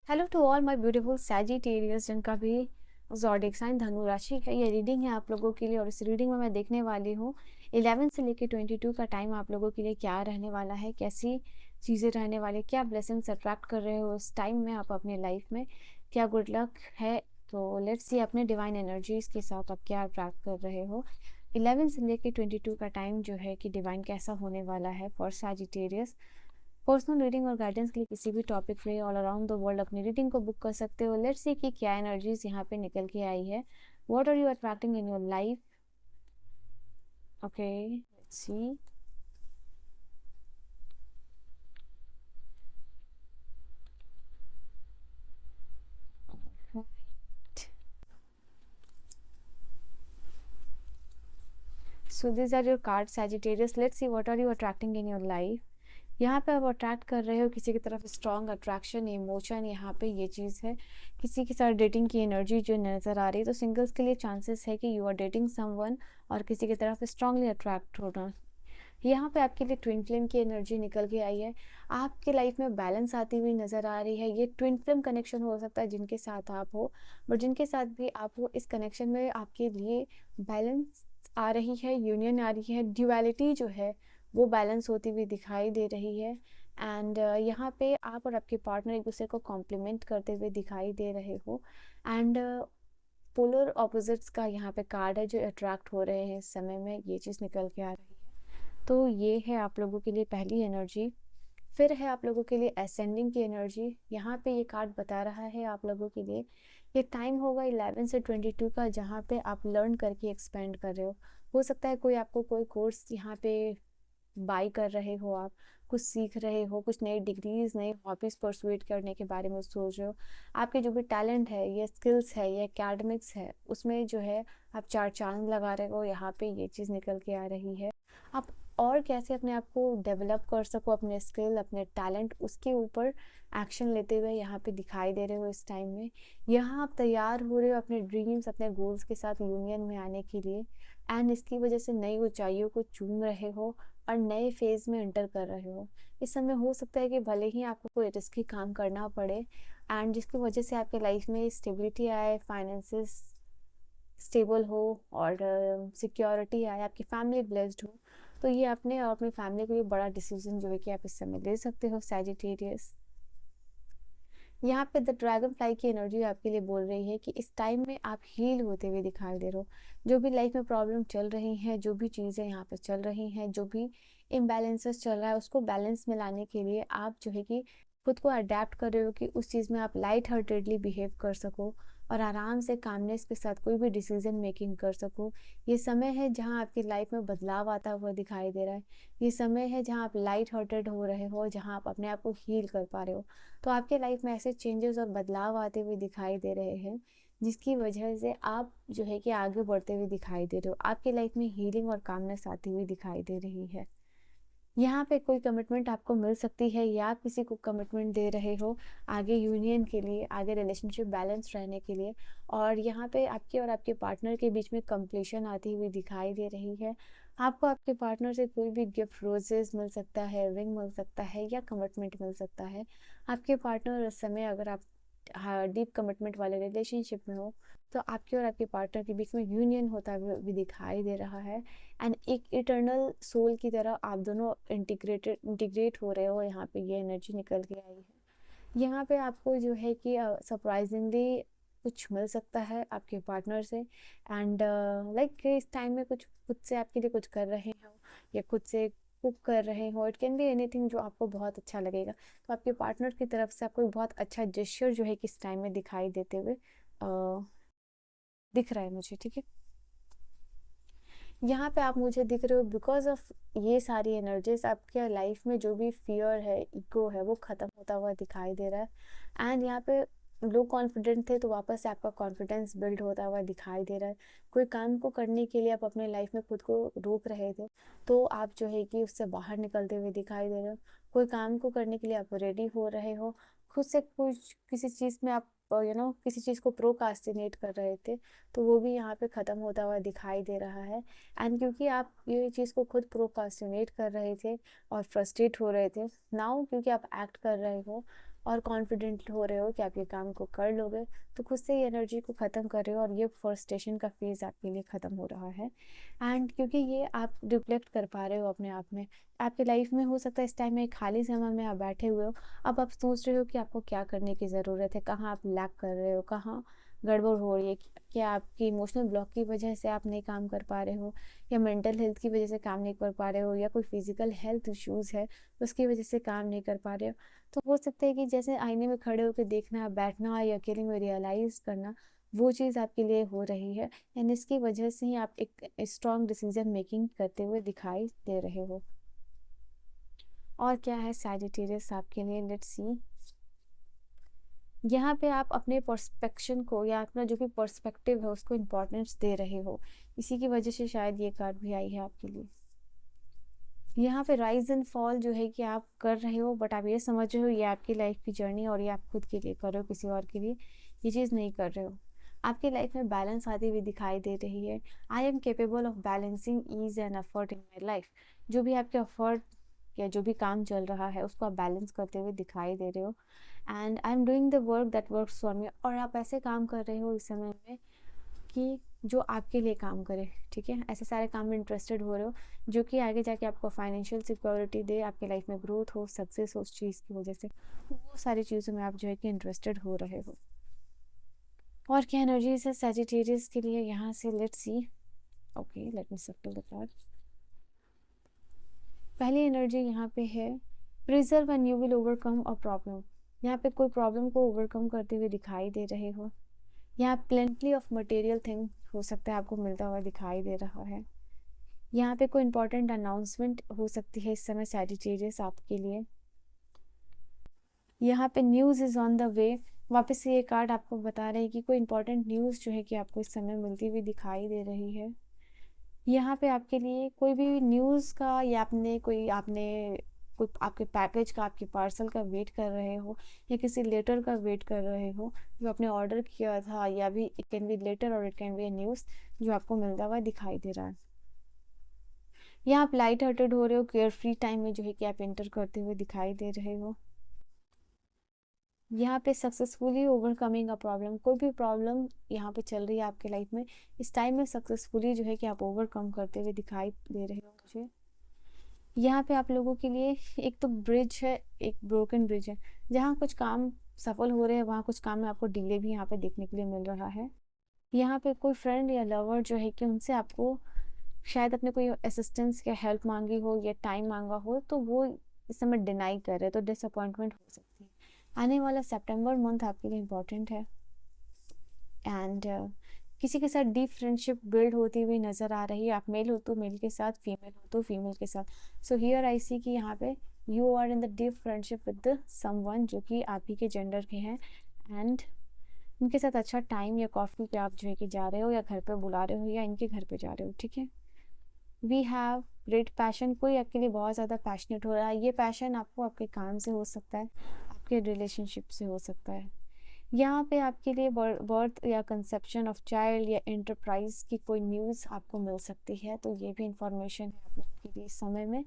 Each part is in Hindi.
Hello to all my beautiful Sagittarius जिनका भी ज़ोडिएक साइन धनु राशि है। ये रीडिंग है आप लोगों के लिए और इस रीडिंग में मैं देखने वाली हूँ 11 से लेके 22 का टाइम आप लोगों के लिए क्या रहने वाला है, कैसी चीज़ें रहने वाली, क्या ब्लेसिंग्स अट्रैक्ट कर रहे हो इस टाइम में आप अपने लाइफ में, क्या गुड लक है। तो लेट्स सी अपने डिवाइन एनर्जीज के साथ आप क्या अट्रैक्ट कर रहे हो 11 से लेके 22 का टाइम जो है कि डिवाइन कैसा होने वाला है फॉर सैजिटेरियस। पर्सनल रीडिंग और गाइडेंस के लिए किसी भी टॉपिक पे ऑल अराउंड द वर्ल्ड अपनी रीडिंग को बुक कर सकते हो। लेट्स सी कि क्या एनर्जीज यहाँ पे निकल के आई है। What are you attracting in your life? Okay, let's see. So this are your card Sagittarius. Let's see what are you attracting in your life. यहाँ पे आप अट्रैक्ट कर रहे हो किसी की तरफ स्ट्रॉन्ग अट्रैक्शन, इमोशन, यहाँ पे ये चीज़ है। किसी के साथ डेटिंग की एनर्जी जो नज़र आ रही है, तो सिंगल्स के लिए चांसेस है कि यू आर डेटिंग समवन और किसी की तरफ स्ट्रांगली अट्रैक्ट होना। यहाँ पे आपके लिए ट्विन फ्लेम की एनर्जी निकल के आई है। आपके लाइफ में बैलेंस आती हुई नज़र आ रही है। ये ट्विन फ्लेम कनेक्शन हो सकता है जिनके साथ आप हो, बट जिनके साथ भी आप हो इस कनेक्शन में आपके लिए बैलेंस आ रही है, यूनियन आ रही है, ड्युअलिटी जो है वो बैलेंस होती हुई दिखाई दे रही है। एंड यहाँ पे आप और आपके पार्टनर एक दूसरे को कॉम्प्लीमेंट करते हुए दिखाई दे रहे हो। एंड पोलर ऑपोजिट्स का यहाँ पे कार्ड है जो अट्रैक्ट हो रहे हैं इस समय में, ये चीज़ निकल के आ रही है। तो ये है आप लोगों के लिए पहली एनर्जी। फिर है आप लोगों के लिए असेंडिंग की एनर्जी। यहाँ पे ये कार्ड बता रहा है आप लोगों के लिए ये टाइम होगा 11 से 22 का, जहाँ पे आप लर्न करके एक्सपेंड कर रहे हो सकता है कोई आपको कोई कोर्स यहाँ पे बाई कर रहे हो, आप कुछ सीख रहे हो, कुछ नई डिग्रीज नई हॉबीज परसुएट करने के बारे में सोच रहे हो। आपके जो भी टैलेंट है, ये स्किल्स है, ये एकेडमिक्स है, उसमें जो है आप चार चांद लगा रहे हो। यहाँ पे ये चीज़ निकल के आ रही है। आप और कैसे अपने आप को डेवलप कर सको, अपने स्किल अपने टैलेंट, उसके ऊपर एक्शन लेते हुए यहाँ पे दिखाई दे रहे हो इस टाइम में। यहाँ आप तैयार हो रहे हो अपने ड्रीम्स अपने गोल्स के साथ यूनियन में आने के लिए। एंड इसकी वजह से नई ऊंचाइयों को चूम रहे हो और नए फेज में एंटर कर रहे हो। इस समय हो सकता है कि भले ही आपको कोई रिस्की काम करना पड़े एंड जिसकी वजह से आपके लाइफ में स्टेबिलिटी आए, फाइनेंसेस स्टेबल हो और सिक्योरिटी आए, आपकी फैमिली ब्लेस्ड हो, तो ये अपने और अपनी फैमिली के लिए बड़ा डिसीजन जो है कि आप इस समय ले सकते हो सैजिटेरियस। यहाँ पे द ड्रैगन फ्लाई की एनर्जी आपके लिए बोल रही है कि इस टाइम में आप हील होते हुए दिखाई दे रहे हो। जो भी लाइफ में प्रॉब्लम चल रही हैं, जो भी चीज़ें यहाँ पे चल रही हैं, जो भी इम्बैलेंसेस चल रहा है, उसको बैलेंस में लाने के लिए आप जो है कि खुद को अडेप्ट कर रहे हो कि उस चीज़ में आप लाइट हार्टेडली बिहेव कर सको और आराम से कामनेस के साथ कोई भी डिसीजन मेकिंग कर सको। ये समय है जहाँ आपकी लाइफ में बदलाव आता हुआ दिखाई दे रहा है। ये समय है जहाँ आप लाइट हार्टेड हो रहे हो, जहाँ आप अपने आप को हील कर पा रहे हो। तो आपके लाइफ में ऐसे चेंजेस और बदलाव आते हुए दिखाई दे रहे हैं जिसकी वजह से आप जो है कि आगे बढ़ते हुए दिखाई दे रहे हो। आपके लाइफ में हीलिंग और कामनेस आती हुई दिखाई दे रही है। यहाँ पे कोई कमिटमेंट आपको मिल सकती है या आप किसी को कमिटमेंट दे रहे हो आगे यूनियन के लिए, आगे रिलेशनशिप बैलेंस रहने के लिए। और यहाँ पे आपके और आपके पार्टनर के बीच में कंप्लीशन आती हुई दिखाई दे रही है। आपको आपके पार्टनर से कोई भी गिफ्ट, रोजेस मिल सकता है, रिंग मिल सकता है या कमिटमेंट मिल सकता है। आपके पार्टनर इस समय अगर आप डीप कमिटमेंट वाले रिलेशनशिप में हो तो आपके और आपके पार्टनर के बीच में यूनियन होता हुआ भी दिखाई दे रहा है। एंड एक इटर्नल सोल की तरह आप दोनों इंटीग्रेट हो रहे हो। यहाँ पे ये एनर्जी निकल के आई है। यहाँ पे आपको जो है कि सरप्राइजिंगली कुछ मिल सकता है आपके पार्टनर से। एंड लाइक इस टाइम में कुछ खुद से आपके लिए कुछ कर रहे हो या खुद से कुक कर रहे हो, इट कैन बी एनीथिंग जो आपको बहुत अच्छा लगेगा। तो आपके पार्टनर की तरफ से आपको एक बहुत अच्छा जेस्चर जो है कि इस टाइम में दिखाई देते हुए दिख रहा है मुझे, ठीक है। यहाँ पे आप मुझे दिख रहे हो बिकॉज ऑफ ये सारी एनर्जीज। आपके लाइफ में जो भी फियर है, ईगो है, वो खत्म होता हुआ दिखाई दे रहा है। एंड यहाँ पे लो कॉन्फिडेंट थे तो वापस से आपका कॉन्फिडेंस बिल्ड होता हुआ दिखाई दे रहा है। कोई काम को करने के लिए आप अपने लाइफ में खुद को रोक रहे थे तो आप जो है कि उससे बाहर निकलते हुए दिखाई दे रहे हो। कोई काम को करने के लिए आप रेडी हो रहे हो। खुद से कुछ किसी चीज़ में आप किसी चीज़ को प्रोकास्टिनेट कर रहे थे तो वो भी यहाँ पे ख़त्म होता हुआ दिखाई दे रहा है। एंड क्योंकि आप ये चीज़ को खुद प्रोकास्टिनेट कर रहे थे और फ्रस्ट्रेट हो रहे थे, नाउ क्योंकि आप एक्ट कर रहे हो और कॉन्फिडेंट हो रहे हो कि आप ये काम को कर लोगे, तो खुद से ये एनर्जी को ख़त्म कर रहे हो और ये फ्रस्ट्रेशन का फेज़ आपके लिए ख़त्म हो रहा है। एंड क्योंकि ये आप रिफ्लेक्ट कर पा रहे हो अपने आप में, आपके लाइफ में हो सकता है इस टाइम में खाली समय में आप बैठे हुए हो, अब आप सोच रहे हो कि आपको क्या करने की ज़रूरत है, कहाँ आप लैक कर रहे हो, कहाँ गड़बड़ हो रही है, क्या आपकी इमोशनल ब्लॉक की वजह से आप नहीं काम कर पा रहे हो, या मेंटल हेल्थ की वजह से काम नहीं कर पा रहे हो, या कोई फिजिकल हेल्थ इश्यूज़ है उसकी वजह से काम नहीं कर पा रहे हो। तो हो सकता है कि जैसे आईने में खड़े होकर देखना, बैठना या अकेले में रियलाइज़ करना, वो चीज़ आपके लिए हो रही है, एंड इसकी वजह से ही आप एक स्ट्रॉन्ग डिसीजन मेकिंग करते हुए दिखाई दे रहे हो। और क्या है सैजिटेरियस आपके लिए, लेट्स सी। यहाँ पे आप अपने पर्सपेक्शन को या अपना जो भी पर्सपेक्टिव है उसको इम्पोर्टेंस दे रहे हो, इसी की वजह से शायद ये कार्ड भी आई है आपके लिए। यहाँ पे राइज एंड फॉल जो है कि आप कर रहे हो, बट आप ये समझ रहे हो ये आपकी लाइफ की जर्नी और ये आप खुद के लिए कर रहे हो, किसी और के लिए ये चीज़ नहीं कर रहे हो। आपकी लाइफ में बैलेंस आती हुई दिखाई दे रही है। I am capable of balancing ease and effort in my life. जो भी आपके एफर्ट या जो भी काम चल रहा है उसको आप बैलेंस करते हुए दिखाई दे रहे हो। And I am doing the work that works for me. और आप ऐसे काम कर रहे हो इस समय में कि जो आपके लिए काम करे, ठीक है, ऐसे सारे काम में इंटरेस्टेड हो रहे हो जो कि आगे जाके आपको फाइनेंशियल सिक्योरिटी दे, आपके लाइफ में ग्रोथ हो, सक्सेस हो उस चीज़ की वजह से, वो सारी चीज़ों में आप जो है कि इंटरेस्टेड हो रहे हो। और क्या एनर्जीज है सैजिटेरियस के लिए यहाँ से, let's see. Okay, let me shuffle the card. पहली एनर्जी यहाँ पे है preserve and you will overcome a problem. यहाँ पे कोई प्रॉब्लम को ओवरकम करते हुए दिखाई दे रहे हो। यहाँ प्लेंटली ऑफ मटेरियल थिंग हो सकता है आपको मिलता हुआ दिखाई दे रहा है। यहाँ पे कोई इंपॉर्टेंट अनाउंसमेंट हो सकती है इस समय सैजिटेरियस आपके लिए। यहाँ पे news is on the way. वापस से ये कार्ड आपको बता रहे हैं कि कोई इंपॉर्टेंट न्यूज़ जो है कि आपको इस समय मिलती हुई दिखाई दे रही है। यहाँ पे आपके लिए कोई भी न्यूज़ का या आपने कोई आपके पैकेज का, आपके पार्सल का वेट कर रहे हो, या किसी लेटर का वेट कर रहे हो जो आपने ऑर्डर किया था, या भी इट कैन बी लेटर और it can be A news जो आपको मिलता हुआ दिखाई दे रहा है। यहाँ आप लाइट हार्टेड हो रहे हो, केयर फ्री टाइम में जो है कि आप एंटर करते हुए दिखाई दे रहे हो। यहाँ पे सक्सेसफुली ओवरकमिंग अ प्रॉब्लम, कोई भी प्रॉब्लम यहाँ पे चल रही है आपके लाइफ में, इस टाइम में सक्सेसफुली जो है कि आप ओवरकम करते हुए दिखाई दे रहे हो मुझे। यहाँ पे आप लोगों के लिए एक तो ब्रिज है, एक ब्रोकन ब्रिज है। जहाँ कुछ काम सफल हो रहे हैं वहाँ कुछ काम में आपको डिले भी यहाँ पे देखने के लिए मिल रहा है। यहाँ पे कोई फ्रेंड या लवर जो है कि उनसे आपको शायद अपने कोई असिस्टेंस या हेल्प मांगी हो या टाइम मांगा हो, तो वो इस समय डिनाई कर रहे, तो डिसअपॉइंटमेंट हो सकती है। आने वाला सितंबर मंथ आपके लिए इम्पोर्टेंट है। एंड किसी के साथ डीप फ्रेंडशिप बिल्ड होती हुई नज़र आ रही है। आप मेल हो तो मेल के साथ, फीमेल हो तो फीमेल के साथ। सो हियर आई सी कि यहाँ पे you are in the deep friendship with someone जो कि आप ही के जेंडर के हैं, एंड इनके साथ अच्छा टाइम या कॉफ़ी पे आप जो है कि जा रहे हो, या घर पे बुला रहे हो, या इनके घर पे जा रहे हो, ठीक है। वी हैव ग्रेट पैशन, कोई आपके लिए बहुत ज़्यादा पैशनेट हो रहा है। ये पैशन आपको आपके काम से हो सकता है, आपके रिलेशनशिप से हो सकता है। यहाँ पे आपके लिए बर्थ या कंसेप्शन ऑफ चाइल्ड या एंटरप्राइज की कोई न्यूज़ आपको मिल सकती है, तो ये भी इंफॉर्मेशन है आप लोगों के लिए इस समय में।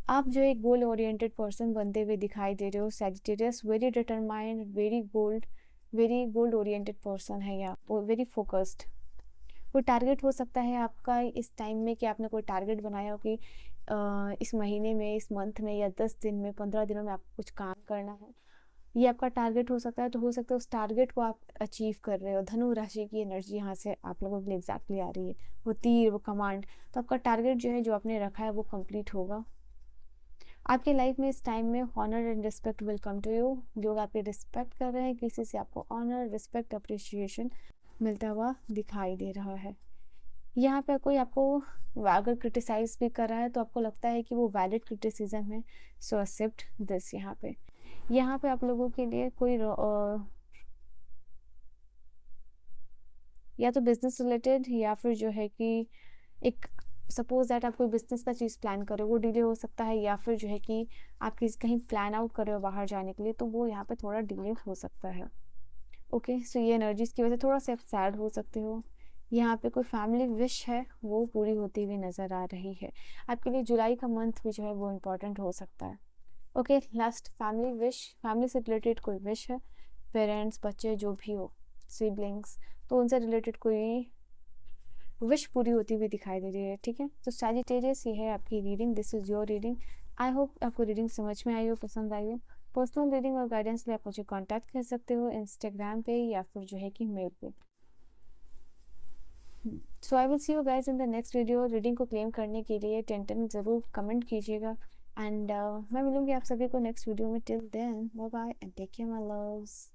आप जो एक गोल ओरिएंटेड पर्सन बनते हुए दिखाई दे रहे हो Sagittarius, very determined, very gold oriented person है, या वेरी फोकस्ड। कोई टारगेट हो सकता है आपका इस टाइम में कि आपने कोई टारगेट बनाया हो कि इस महीने में, इस मंथ में, या 10 दिन में, 15 दिनों में आपको कुछ काम करना है। ये आपका टारगेट हो सकता है, तो हो सकता है उस टारगेट को आप अचीव कर रहे हो। धनु राशि की एनर्जी यहाँ से आप लोगों के लिए एग्जैक्टली आ रही है, वो तीर, वो कमांड। तो आपका टारगेट जो है जो आपने रखा है वो कंप्लीट होगा। आपके लाइफ में इस टाइम में honour and respect will come to you. लोग आपकी रिस्पेक्ट कर रहे हैं, किसी से आपको ऑनर, रिस्पेक्ट, अप्रिशिएशन मिलता हुआ दिखाई दे रहा है। यहाँ पे कोई आपको अगर क्रिटिसाइज भी कर रहा है तो आपको लगता है कि वो वैलिड क्रिटिसिज्म है, सो एक्सेप्ट दिस। यहाँ पे आप लोगों के लिए कोई या तो बिजनेस रिलेटेड, या फिर जो है कि एक सपोज दैट आप कोई बिजनेस का चीज़ प्लान कर रहे हो वो डिले हो सकता है, या फिर जो है कि आप किसी कहीं प्लान आउट कर रहे हो बाहर जाने के लिए, तो वो यहाँ पे थोड़ा डिले हो सकता है। ओके, सो ये एनर्जीज की वजह से थोड़ा सा सैड हो सकते हो। यहाँ पे कोई फैमिली विश है वो पूरी होती हुई नज़र आ रही है। आपके लिए जुलाई का मंथ भी जो है वो इम्पोर्टेंट हो सकता है। Okay, last family wish. Family से रिलेटेड कोई विश है, पेरेंट्स, बच्चे, जो भी हो, सिबलिंग्स, तो उनसे रिलेटेड कोई विश पूरी होती हुई दिखाई दे रही है, ठीक है। तो सैजिटेरियस, ये है आपकी reading, this is your reading. I hope आपको रीडिंग समझ में आई हो, पसंद आई हो। पर्सनल रीडिंग और गाइडेंस के लिए आप मुझे कांटेक्ट कर सकते हो इंस्टाग्राम पे या फिर जो है कि मेल पे। So I will see you guys in the next video. Reading को क्लेम करने के लिए 10 ज़रूर कमेंट कीजिएगा एंड मैं मिलूंगी आप सभी को नेक्स्ट वीडियो में। Till then bye bye and take care my loves.